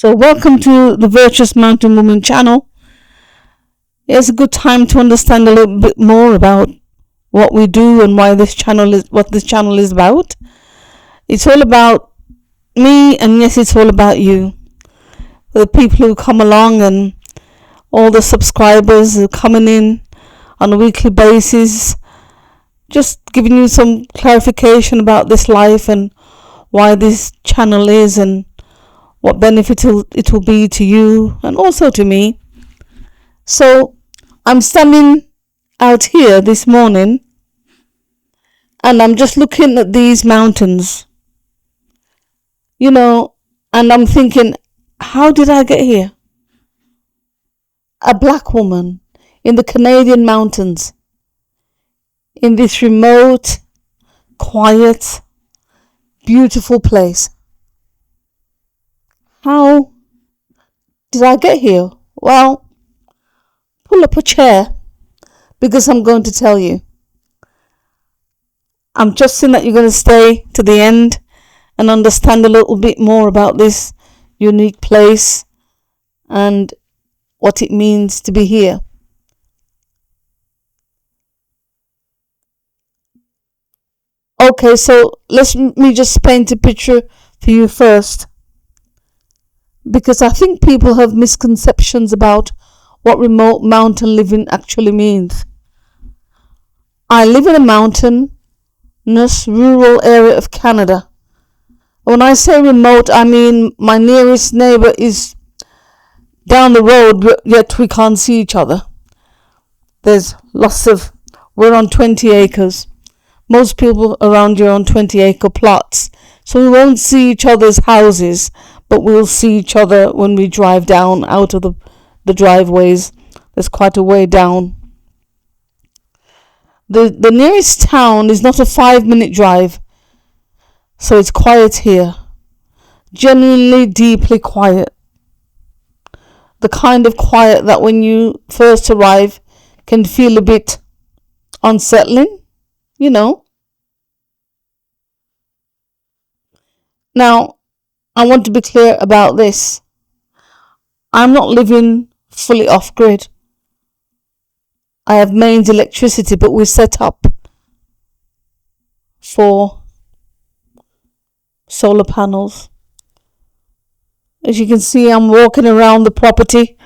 So, welcome to the Virtuous Mountain Woman channel. It's a good time to understand a little bit more about what we do and what this channel is about. It's all about me, and yes, it's all about you. The people who come along and all the subscribers who are coming in on a weekly basis, just giving you some clarification about this life and why this channel is and what benefit it will be to you and also to me. So I'm standing out here this morning and I'm just looking at these mountains, and I'm thinking, how did I get here? A black woman in the Canadian mountains, in this remote, quiet, beautiful place. How did I get here? Well, pull up a chair because I'm going to tell you. I'm trusting that you're going to stay to the end and understand a little bit more about this unique place and what it means to be here. Okay, so let me just paint a picture for you first, because I think people have misconceptions about what remote mountain living actually means. I live in a mountainous rural area of Canada. When I say remote, I mean my nearest neighbor is down the road, yet we can't see each other. We're on 20 acres. Most people around here are on 20-acre plots. So we won't see each other's houses, but we'll see each other when we drive down out of the driveways. There's quite a way down. The nearest town is not a 5-minute drive, so it's quiet here. Genuinely deeply quiet. The kind of quiet that when you first arrive can feel a bit unsettling, Now, I want to be clear about this. I'm not living fully off-grid. I have mains electricity, but we're set up for solar panels. As you can see, I'm walking around the property.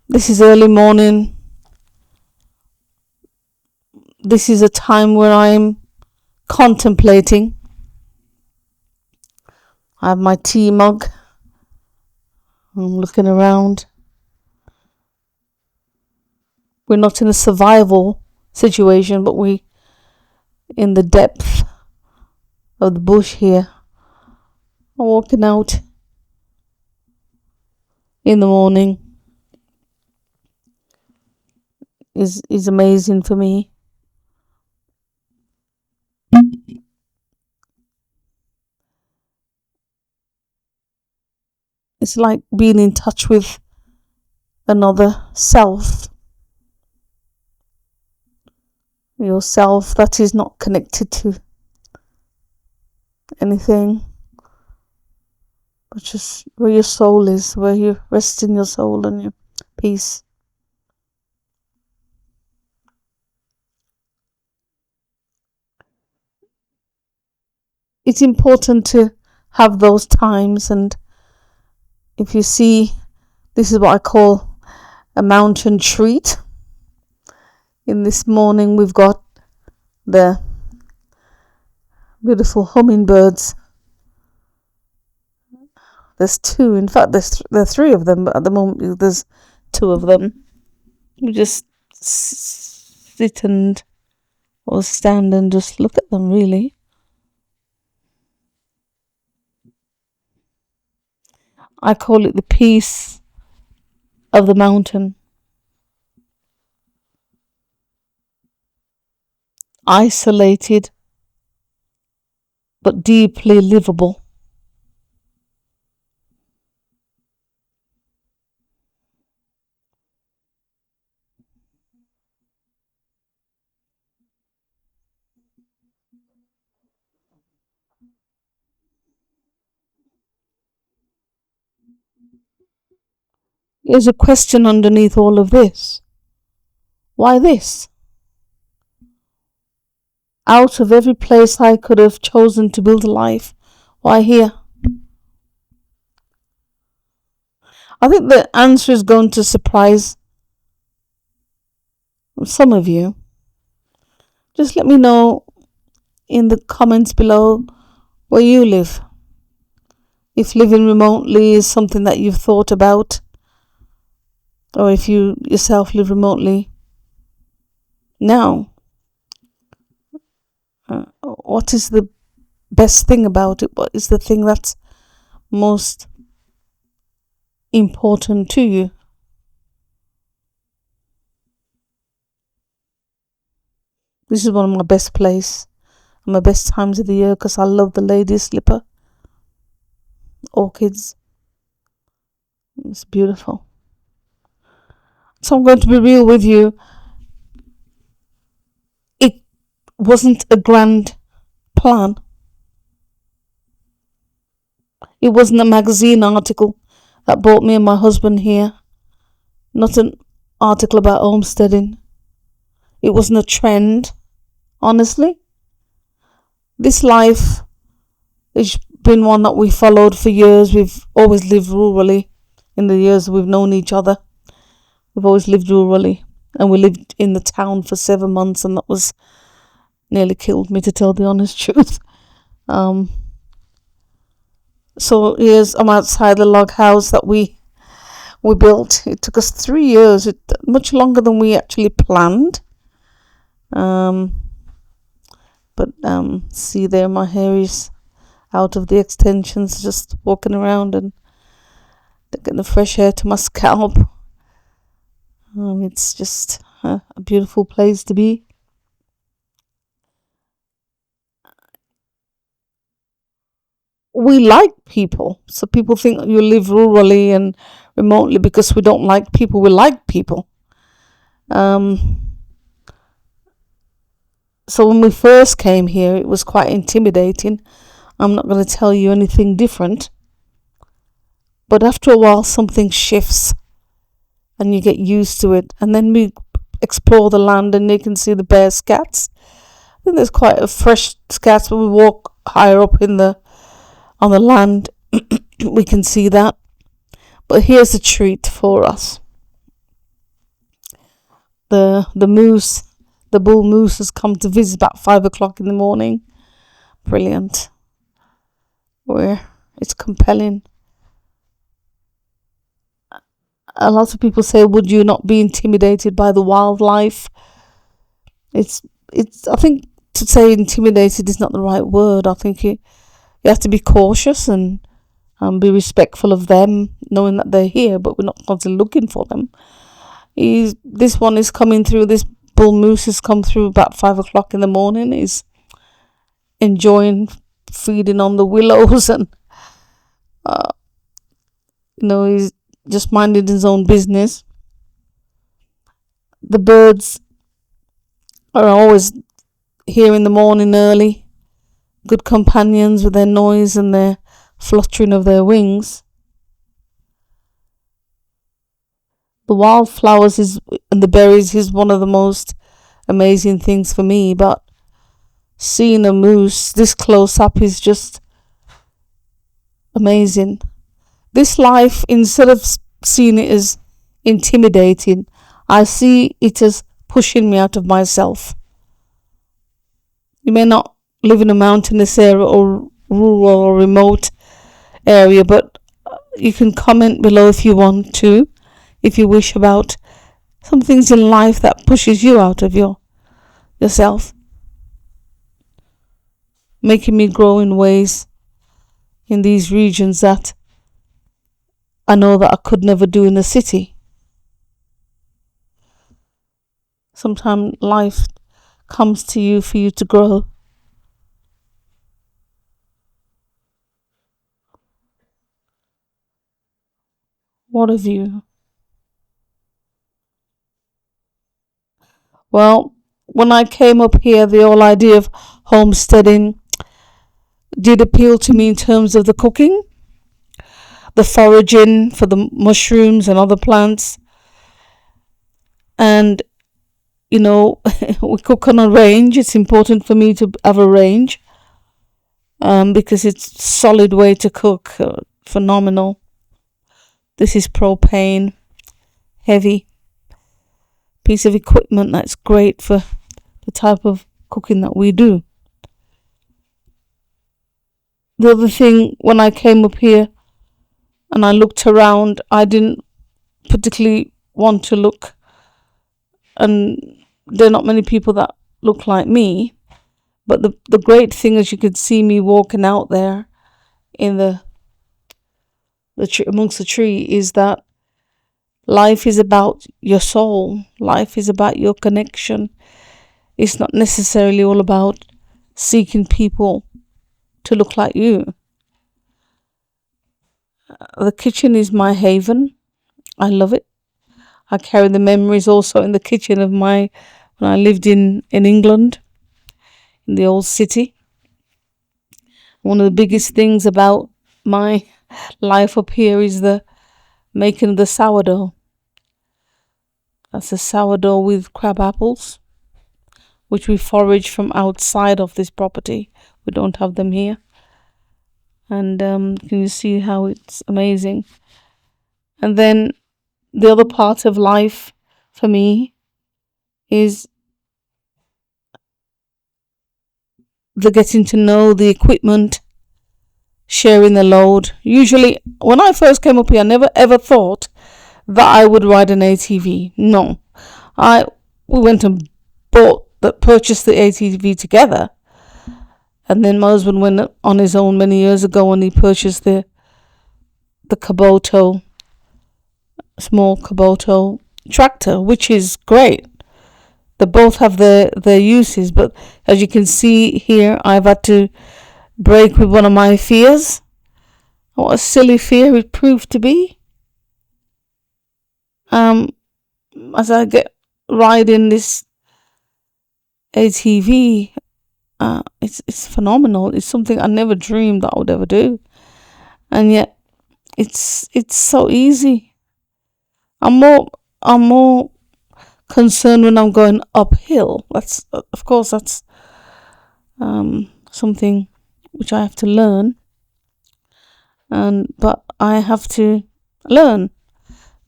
This is early morning. This is a time where I'm contemplating. I have my tea mug. I'm looking around. We're not in a survival situation, but we're in the depth of the bush here. I'm walking out in the morning is amazing for me. It's like being in touch with another self. Yourself that is not connected to anything, but just where your soul is, where you rest in your soul and your peace. It's important to have those times, and if you see, this is what I call a mountain treat. In this morning we've got the beautiful hummingbirds. There's two, in fact there are three of them, but at the moment there's two of them. We just sit or stand and just look at them, really. I call it the peace of the mountain. Isolated, but deeply livable. There's a question underneath all of this. Why this? Out of every place I could have chosen to build a life, why here? I think the answer is going to surprise some of you. Just let me know in the comments below where you live. If living remotely is something that you've thought about, or if you yourself live remotely now, what is the best thing about it? What is the thing that's most important to you? This is one of my best places and my best times of the year because I love the ladies' slipper. Orchids. It's beautiful. So I'm going to be real with you. It wasn't a grand plan. It wasn't a magazine article that brought me and my husband here. Not an article about homesteading. It wasn't a trend, honestly. This life has been one that we followed for years. We've always lived rurally in the years we've known each other. We've always lived rurally. And we lived in the town for 7 months, and that was nearly killed me, to tell the honest truth. So here's I'm outside the log house that we built. It took us 3 years, much longer than we actually planned. But see there, my hair is out of the extensions, just walking around and getting the fresh air to my scalp. It's just a beautiful place to be. We like people, so people think you live rurally and remotely because we don't like people. We like people. So when we first came here, it was quite intimidating. I'm not going to tell you anything different. But after a while, something shifts and you get used to it. And then we explore the land and you can see the bare scats. I think there's quite a fresh scats when we walk higher up on the land. We can see that. But here's a treat for us. The moose, the bull moose has come to visit about 5 o'clock in the morning. Brilliant. Where it's compelling. A lot of people say, would you not be intimidated by the wildlife? It's I think to say intimidated is not the right word. I think you have to be cautious and be respectful of them, knowing that they're here, but we're not constantly looking for them. This one is coming through, this bull moose has come through about 5 o'clock in the morning. He's enjoying feeding on the willows and he's just minding his own business. The birds are always here in the morning early, good companions with their noise and their fluttering of their wings. The wildflowers and the berries is one of the most amazing things for me, but seeing a moose this close up is just amazing. This life, instead of seeing it as intimidating, I see it as pushing me out of myself. You may not live in a mountainous area or rural or remote area, but you can comment below if you want to, if you wish, about some things in life that pushes you out of yourself, making me grow in ways in these regions that I know that I could never do in a city. Sometimes life comes to you for you to grow. What of you? Well, when I came up here, the whole idea of homesteading did appeal to me in terms of the cooking. the foraging for the mushrooms and other plants. And we cook on a range. It's important for me to have a range, because it's solid way to cook. Phenomenal. This is propane, heavy piece of equipment that's great for the type of cooking that we do. The other thing, when I came up here and I looked around, I didn't particularly want to look, and there are not many people that look like me. But the great thing is, you could see me walking out there in the amongst the tree, is that life is about your soul. Life is about your connection. It's not necessarily all about seeking people to look like you. The kitchen is my haven. I love it. I carry the memories also in the kitchen of when I lived in England, in the old city. One of the biggest things about my life up here is the making of the sourdough. That's a sourdough with crab apples, which we forage from outside of this property. We don't have them here. And can you see how it's amazing? And then the other part of life for me is the getting to know the equipment, sharing the load. Usually, when I first came up here, I never ever thought that I would ride an ATV. No, we went and purchased the ATV together, and then my husband went on his own many years ago and he purchased the Kubota, small Kubota tractor, which is great. They both have their uses, but as you can see here, I've had to break with one of my fears. What a silly fear it proved to be. As I get riding this ATV, it's phenomenal. It's something I never dreamed that I would ever do, and yet it's so easy. I'm more concerned when I'm going uphill. That's of course that's something which I have to learn, but I have to learn,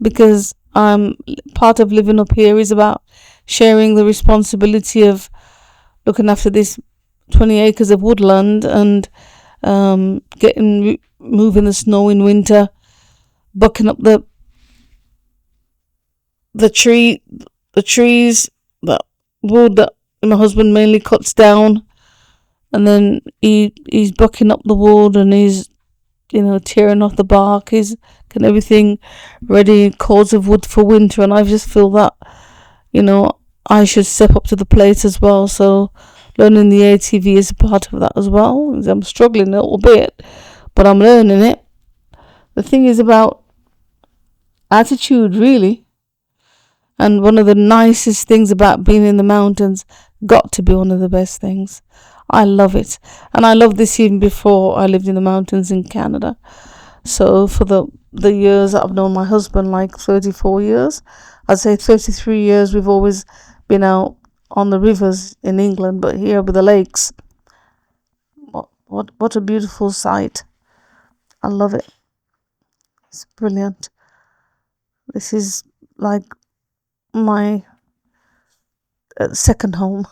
because part of living up here is about sharing the responsibility of looking after this 20 acres of woodland and moving the snow in winter, bucking up the trees, that wood that my husband mainly cuts down, and then he's bucking up the wood and he's tearing off the bark, he's getting everything ready, cords of wood for winter. And I just feel that I should step up to the plate as well. So learning the ATV is a part of that as well. I'm struggling a little bit, but I'm learning it. The thing is about attitude, really. And one of the nicest things about being in the mountains, got to be one of the best things. I love it. And I loved this even before I lived in the mountains in Canada. So for the years that I've known my husband, like 34 years, I'd say 33 years, we've always been out on the rivers in England, but here with the lakes. What a beautiful sight. I love it. It's brilliant. This is like my second home.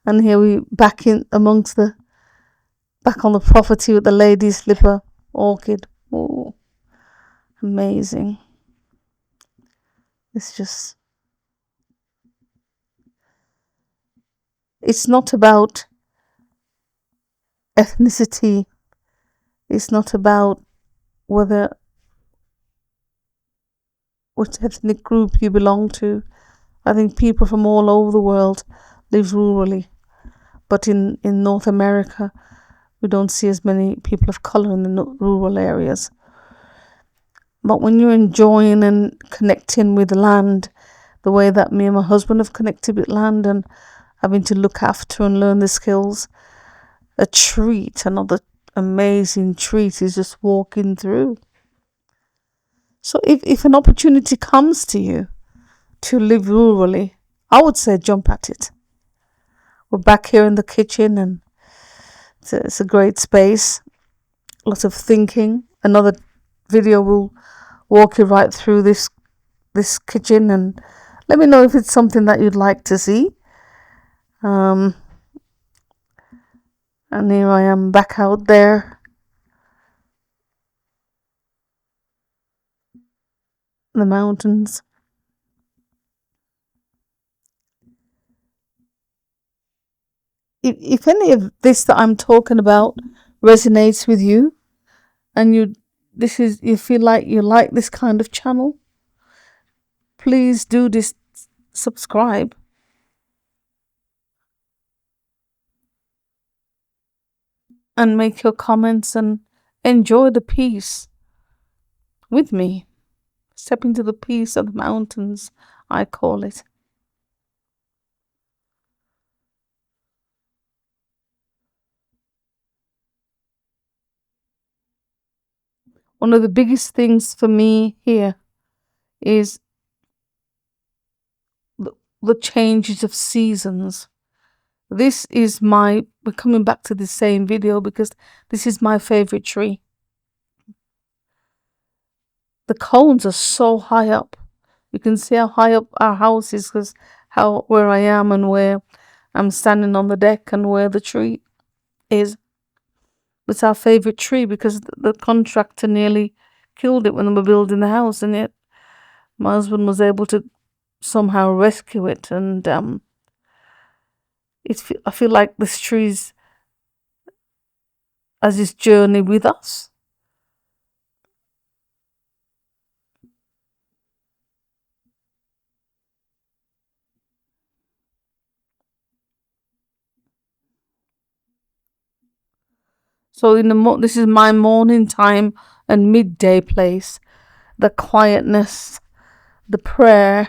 And here we back on the property with the lady slipper orchid. Oh, amazing. It's not about ethnicity. It's not about which ethnic group you belong to. I think people from all over the world live rurally. But in North America, we don't see as many people of colour in the rural areas. But when you're enjoying and connecting with land, the way that me and my husband have connected with land and having to look after and learn the skills, a treat, another amazing treat is just walking through. So if an opportunity comes to you to live rurally, I would say jump at it. We're back here in the kitchen, and it's a great space. Lots of thinking. Another video will walk you right through this kitchen, and let me know if it's something that you'd like to see. And here I am back out there, the mountains. If any of this that I'm talking about resonates with you, and you feel like you like this kind of channel, please do this, subscribe. And make your comments and enjoy the peace with me. Step into the peace of the mountains, I call it. One of the biggest things for me here is the changes of seasons. We're coming back to the same video because this is my favorite tree. The cones are so high up. You can see how high up our house is because where I am and where I'm standing on the deck and where the tree is. It's our favorite tree because the contractor nearly killed it when they were building the house, and yet my husband was able to somehow rescue it. And I feel like this tree's as this journey with us. So this is my morning time and midday place. The quietness, the prayer,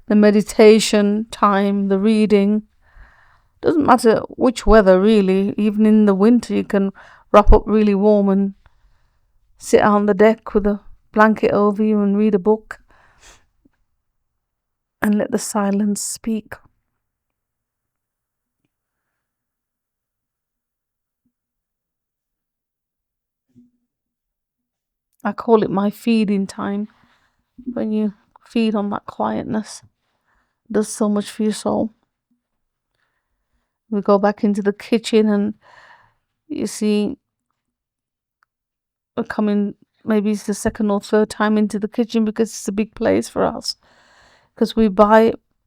the meditation time, the reading. Doesn't matter which weather, really. Even in the winter, you can wrap up really warm and sit out on the deck with a blanket over you and read a book and let the silence speak. I call it my feeding time. When you feed on that quietness, it does so much for your soul. We go back into the kitchen, and you see we're coming, maybe it's the second or third time into the kitchen because it's a big place for us. Because we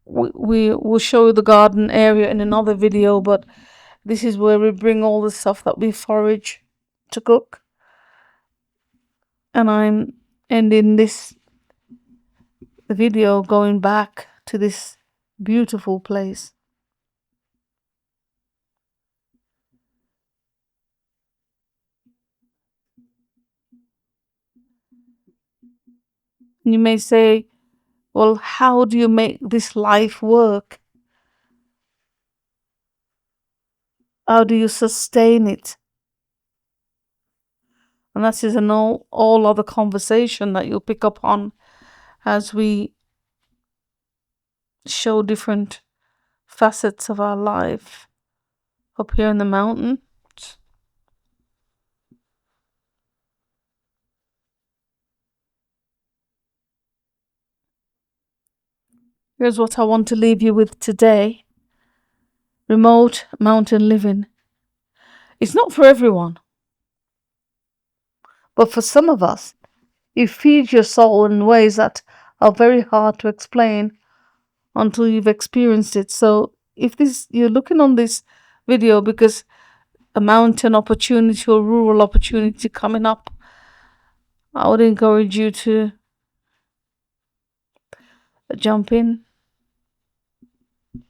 will show the garden area in another video, but this is where we bring all the stuff that we forage to cook. And I'm ending the video going back to this beautiful place. You may say, well, how do you make this life work? How do you sustain it? And that is an all other conversation that you'll pick up on as we show different facets of our life up here in the mountain. Here's what I want to leave you with today. Remote mountain living. It's not for everyone. But for some of us, it feeds your soul in ways that are very hard to explain until you've experienced it. So if you're looking on this video because a mountain opportunity or rural opportunity coming up, I would encourage you to jump in.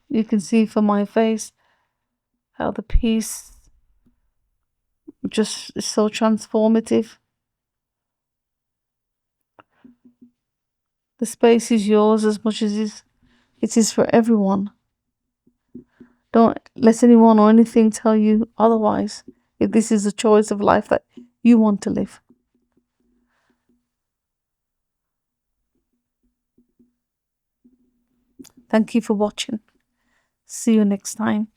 You can see from my face how the peace just is so transformative. The space is yours as much as it is for everyone. Don't let anyone or anything tell you otherwise. if this is a choice of life that you want to live. Thank you for watching. See you next time.